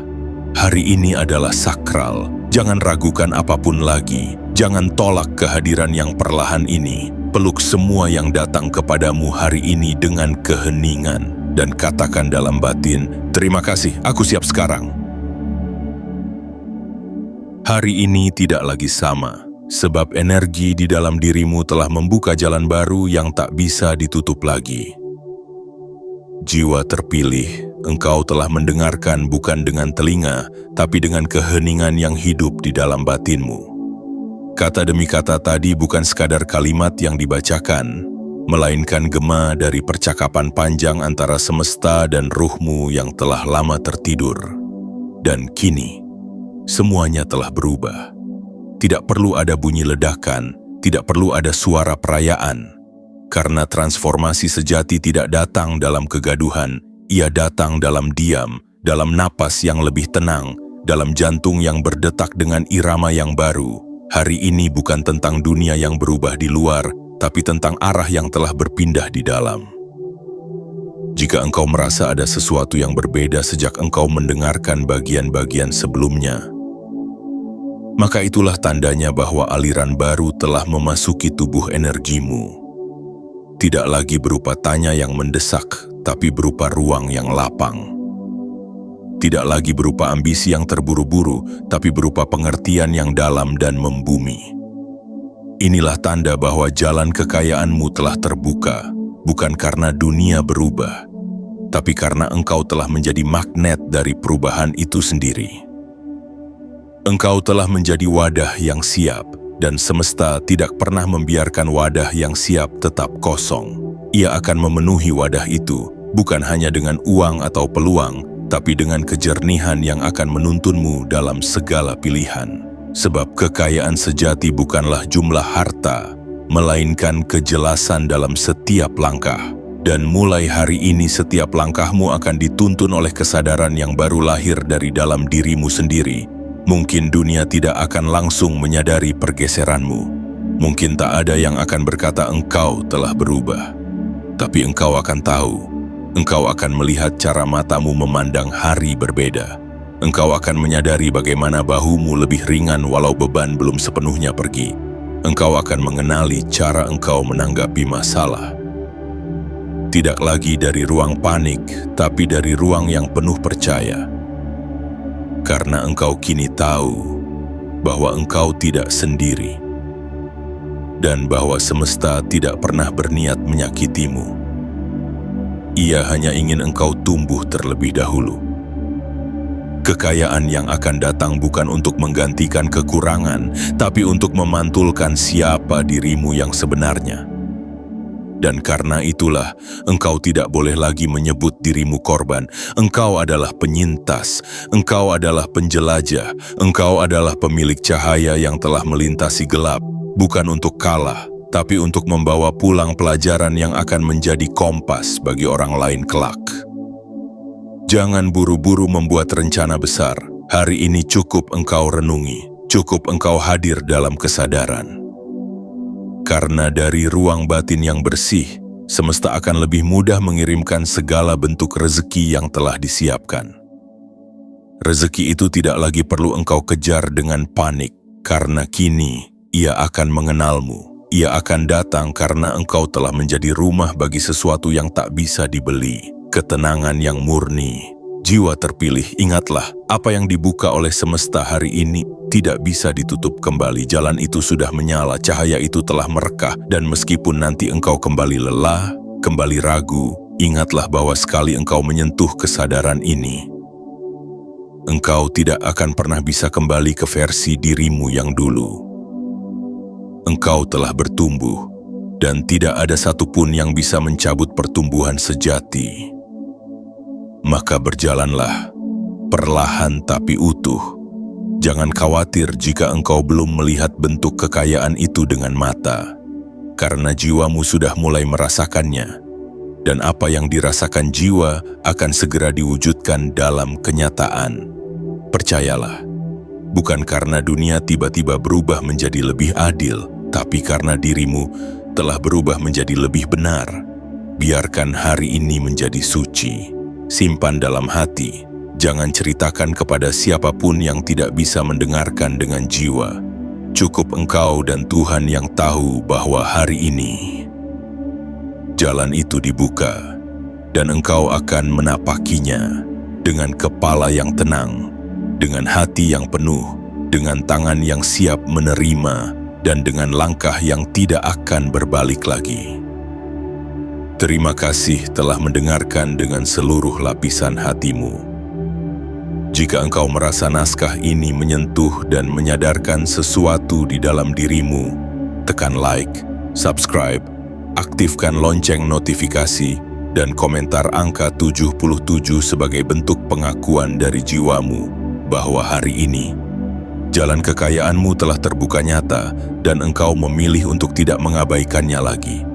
hari ini adalah sakral. Jangan ragukan apapun lagi. Jangan tolak kehadiran yang perlahan ini. Peluk semua yang datang kepadamu hari ini dengan keheningan. Dan katakan dalam batin, terima kasih, aku siap sekarang. Hari ini tidak lagi sama, sebab energi di dalam dirimu telah membuka jalan baru yang tak bisa ditutup lagi. Jiwa terpilih, engkau telah mendengarkan bukan dengan telinga, tapi dengan keheningan yang hidup di dalam batinmu. Kata demi kata tadi bukan sekadar kalimat yang dibacakan, melainkan gema dari percakapan panjang antara semesta dan ruhmu yang telah lama tertidur. Dan kini, semuanya telah berubah. Tidak perlu ada bunyi ledakan, tidak perlu ada suara perayaan. Karena transformasi sejati tidak datang dalam kegaduhan, ia datang dalam diam, dalam napas yang lebih tenang, dalam jantung yang berdetak dengan irama yang baru. Hari ini bukan tentang dunia yang berubah di luar, tapi tentang arah yang telah berpindah di dalam. Jika engkau merasa ada sesuatu yang berbeda sejak engkau mendengarkan bagian-bagian sebelumnya, maka itulah tandanya bahwa aliran baru telah memasuki tubuh energimu. Tidak lagi berupa tanya yang mendesak, tapi berupa ruang yang lapang. Tidak lagi berupa ambisi yang terburu-buru, tapi berupa pengertian yang dalam dan membumi. Inilah tanda bahwa jalan kekayaanmu telah terbuka, bukan karena dunia berubah, tapi karena engkau telah menjadi magnet dari perubahan itu sendiri. Engkau telah menjadi wadah yang siap, dan semesta tidak pernah membiarkan wadah yang siap tetap kosong. Ia akan memenuhi wadah itu, bukan hanya dengan uang atau peluang, tapi dengan kejernihan yang akan menuntunmu dalam segala pilihan. Sebab kekayaan sejati bukanlah jumlah harta, melainkan kejelasan dalam setiap langkah. Dan mulai hari ini setiap langkahmu akan dituntun oleh kesadaran yang baru lahir dari dalam dirimu sendiri. Mungkin dunia tidak akan langsung menyadari pergeseranmu. Mungkin tak ada yang akan berkata engkau telah berubah. Tapi engkau akan tahu. Engkau akan melihat cara matamu memandang hari berbeda. Engkau akan menyadari bagaimana bahumu lebih ringan walau beban belum sepenuhnya pergi. Engkau akan mengenali cara engkau menanggapi masalah. Tidak lagi dari ruang panik, tapi dari ruang yang penuh percaya. Karena engkau kini tahu bahwa engkau tidak sendiri dan bahwa semesta tidak pernah berniat menyakitimu. Ia hanya ingin engkau tumbuh terlebih dahulu. Kekayaan yang akan datang bukan untuk menggantikan kekurangan, tapi untuk memantulkan siapa dirimu yang sebenarnya. Dan karena itulah, engkau tidak boleh lagi menyebut dirimu korban. Engkau adalah penyintas, engkau adalah penjelajah, engkau adalah pemilik cahaya yang telah melintasi gelap, bukan untuk kalah, tapi untuk membawa pulang pelajaran yang akan menjadi kompas bagi orang lain kelak. Jangan buru-buru membuat rencana besar. Hari ini cukup engkau renungi, cukup engkau hadir dalam kesadaran. Karena dari ruang batin yang bersih, semesta akan lebih mudah mengirimkan segala bentuk rezeki yang telah disiapkan. Rezeki itu tidak lagi perlu engkau kejar dengan panik, karena kini ia akan mengenalmu. Ia akan datang karena engkau telah menjadi rumah bagi sesuatu yang tak bisa dibeli. Ketenangan yang murni, jiwa terpilih, ingatlah, apa yang dibuka oleh semesta hari ini tidak bisa ditutup kembali. Jalan itu sudah menyala, cahaya itu telah merekah, dan meskipun nanti engkau kembali lelah, kembali ragu, ingatlah bahwa sekali engkau menyentuh kesadaran ini, engkau tidak akan pernah bisa kembali ke versi dirimu yang dulu. Engkau telah bertumbuh, dan tidak ada satupun yang bisa mencabut pertumbuhan sejati. Maka berjalanlah, perlahan tapi utuh. Jangan khawatir jika engkau belum melihat bentuk kekayaan itu dengan mata, karena jiwamu sudah mulai merasakannya, dan apa yang dirasakan jiwa akan segera diwujudkan dalam kenyataan. Percayalah, bukan karena dunia tiba-tiba berubah menjadi lebih adil, tapi karena dirimu telah berubah menjadi lebih benar. Biarkan hari ini menjadi suci. Simpan dalam hati. Jangan ceritakan kepada siapapun yang tidak bisa mendengarkan dengan jiwa. Cukup engkau dan Tuhan yang tahu bahwa hari ini jalan itu dibuka dan engkau akan menapakinya dengan kepala yang tenang, dengan hati yang penuh, dengan tangan yang siap menerima, dan dengan langkah yang tidak akan berbalik lagi. Terima kasih telah mendengarkan dengan seluruh lapisan hatimu. Jika engkau merasa naskah ini menyentuh dan menyadarkan sesuatu di dalam dirimu, tekan like, subscribe, aktifkan lonceng notifikasi, dan komentar angka 77 sebagai bentuk pengakuan dari jiwamu bahwa hari ini jalan kekayaanmu telah terbuka nyata dan engkau memilih untuk tidak mengabaikannya lagi.